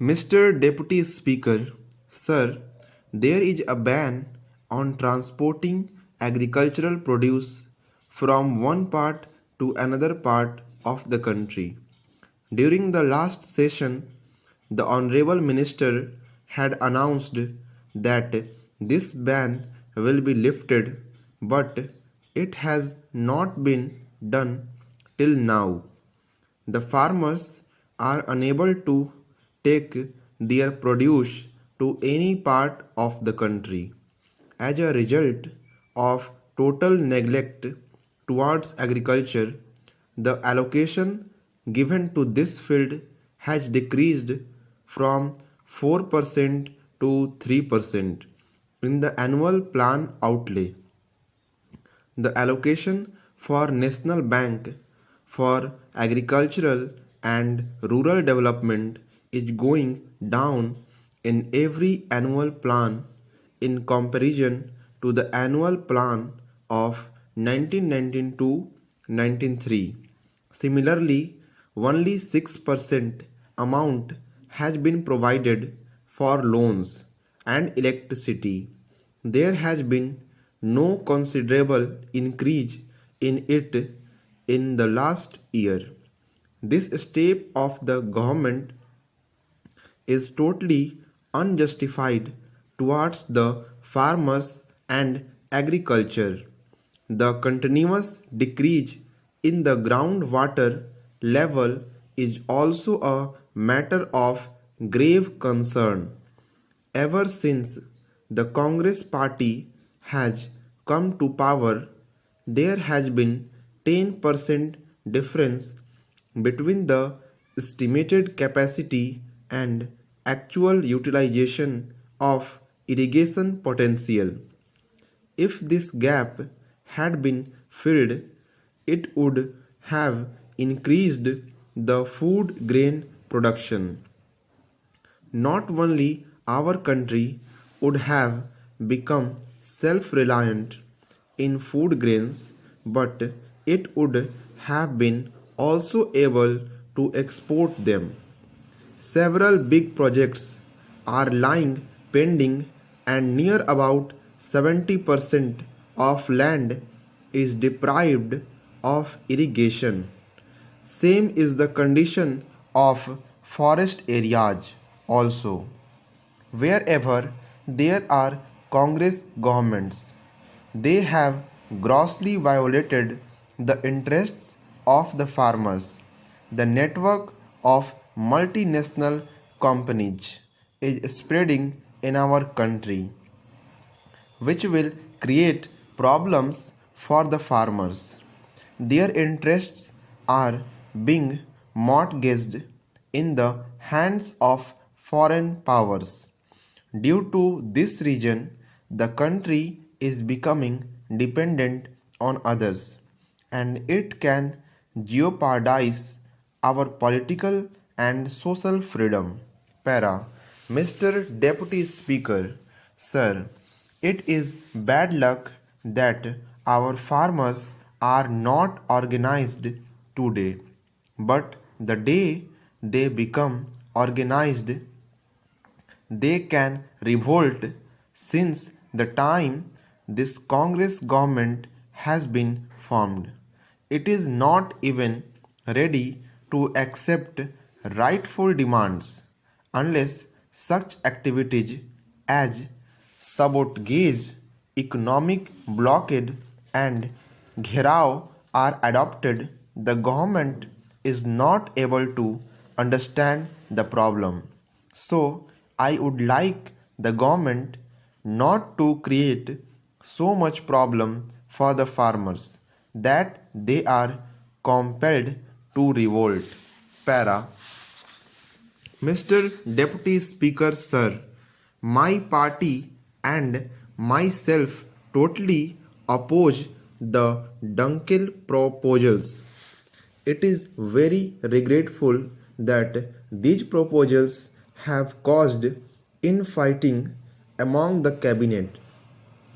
Mr. Deputy Speaker, Sir, there is a ban on transporting agricultural produce from one part to another part of the country. During the last session, the Honorable Minister had announced that this ban will be lifted, but it has not been done till now. The farmers are unable to take their produce to any part of the country. As a result of total neglect towards agriculture, the allocation given to this field has decreased from 4% to 3% in the annual plan outlay. The allocation for National Bank for Agricultural and Rural Development is going down in every annual plan in comparison to the annual plan of 1992-93. Similarly, only 6% amount has been provided for loans and electricity. There has been no considerable increase in it in the last year. This step of the government is totally unjustified towards the farmers and agriculture. The continuous decrease in the groundwater level is also a matter of grave concern. Ever since the Congress party has come to power, there has been 10% difference between the estimated capacity and actual utilization of irrigation potential. If this gap had been filled, it would have increased the food grain production. Not only our country would have become self-reliant in food grains, but it would have been also able to export them. Several big projects are lying pending, and near about 70% of land is deprived of irrigation. Same is the condition of forest areas also. Wherever there are Congress governments, they have grossly violated the interests of the farmers. The network of multinational companies is spreading in our country, which will create problems for the farmers. Their interests are being mortgaged in the hands of foreign powers. Due to this reason, the country is becoming dependent on others, and it can jeopardize our political and social freedom. Para. Mr. Deputy Speaker, Sir, it is bad luck that our farmers are not organized today, but the day they become organized, they can revolt. Since the time this Congress government has been formed, it is not even ready to accept rightful demands unless such activities as sabotage, economic blockade, and gherao are adopted. The government is not able to understand the problem. So, I would like the government not to create so much problem for the farmers that they are compelled to revolt. Para. Mr. Deputy Speaker, Sir, my party and myself totally oppose the Dunkel proposals. It is very regretful that these proposals have caused infighting among the cabinet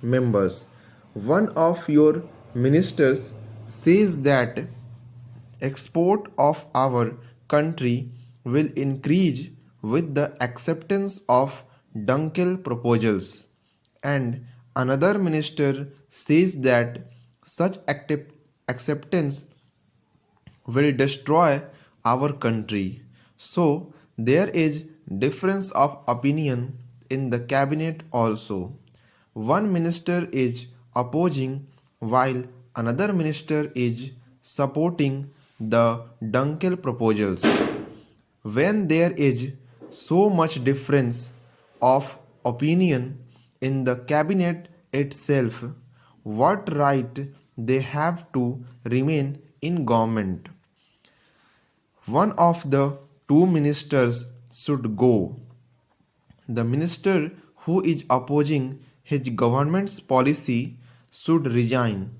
members. One of your ministers says that export of our country will increase with the acceptance of Dunkel proposals, and another minister says that such acceptance will destroy our country. So there is difference of opinion in the cabinet also. One minister is opposing while another minister is supporting the Dunkel proposals. When there is so much difference of opinion in the cabinet itself, what right they have to remain in government? One of the two ministers should go. The minister who is opposing his government's policy should resign.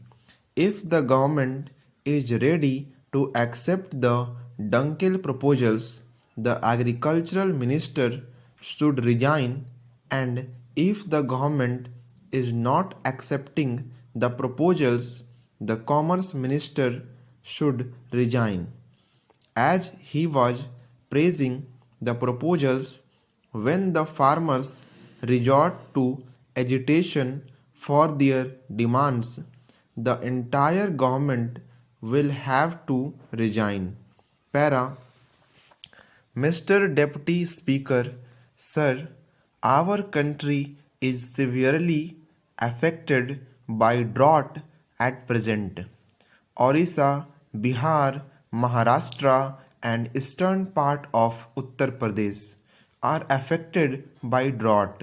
If the government is ready to accept the Dunkel proposals, the agricultural minister should resign, and if the government is not accepting the proposals, the commerce minister should resign. As he was praising the proposals, when the farmers resort to agitation for their demands, the entire government will have to resign. Para. Mr. Deputy Speaker, Sir, our country is severely affected by drought at present. Orissa, Bihar, Maharashtra, and eastern part of Uttar Pradesh are affected by drought.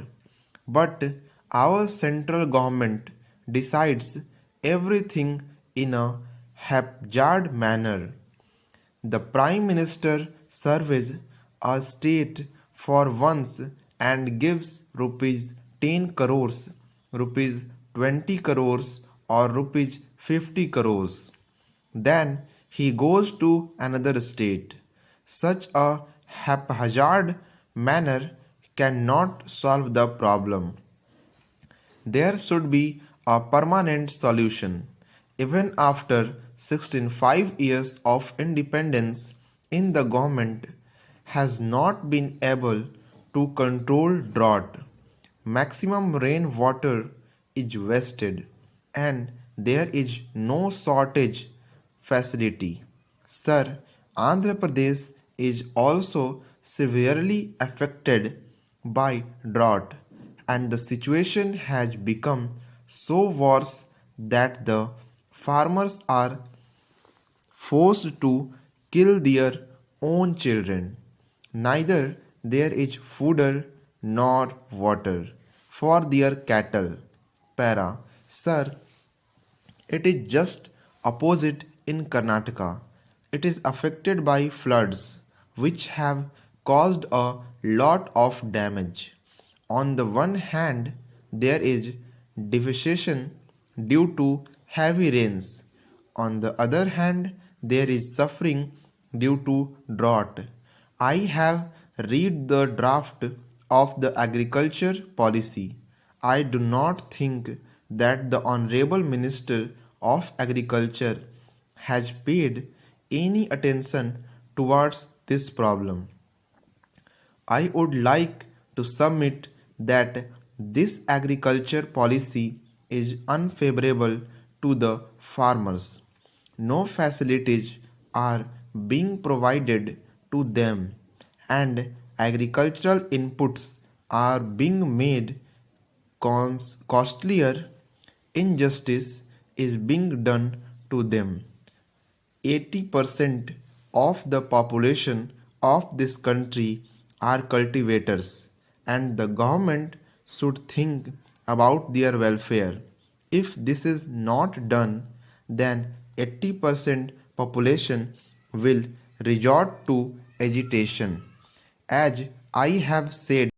But our central government decides everything in a haphazard manner. The Prime Minister surveys a state for once and gives rupees 10 crores, rupees 20 crores, or rupees 50 crores. Then he goes to another state. Such a haphazard manner cannot solve the problem. There should be a permanent solution. Even after 65 years of independence, in the government has not been able to control drought. Maximum rainwater is wasted and there is no shortage facility. Sir, Andhra Pradesh is also severely affected by drought, and the situation has become so worse that the farmers are forced to kill their own children. Neither there is food nor water for their cattle. Para. Sir, it is just opposite in Karnataka. It is affected by floods which have caused a lot of damage. On the one hand, there is devastation due to heavy rains. On the other hand, there is suffering due to drought. I have read the draft of the agriculture policy. I do not think that the Honorable Minister of Agriculture has paid any attention towards this problem. I would like to submit that this agriculture policy is unfavorable to the farmers. No facilities are being provided to them, and agricultural inputs are being made costlier. Injustice is being done to them. 80% of the population of this country are cultivators, and the government should think about their welfare. If this is not done, then 80% population will resort to agitation. As I have said,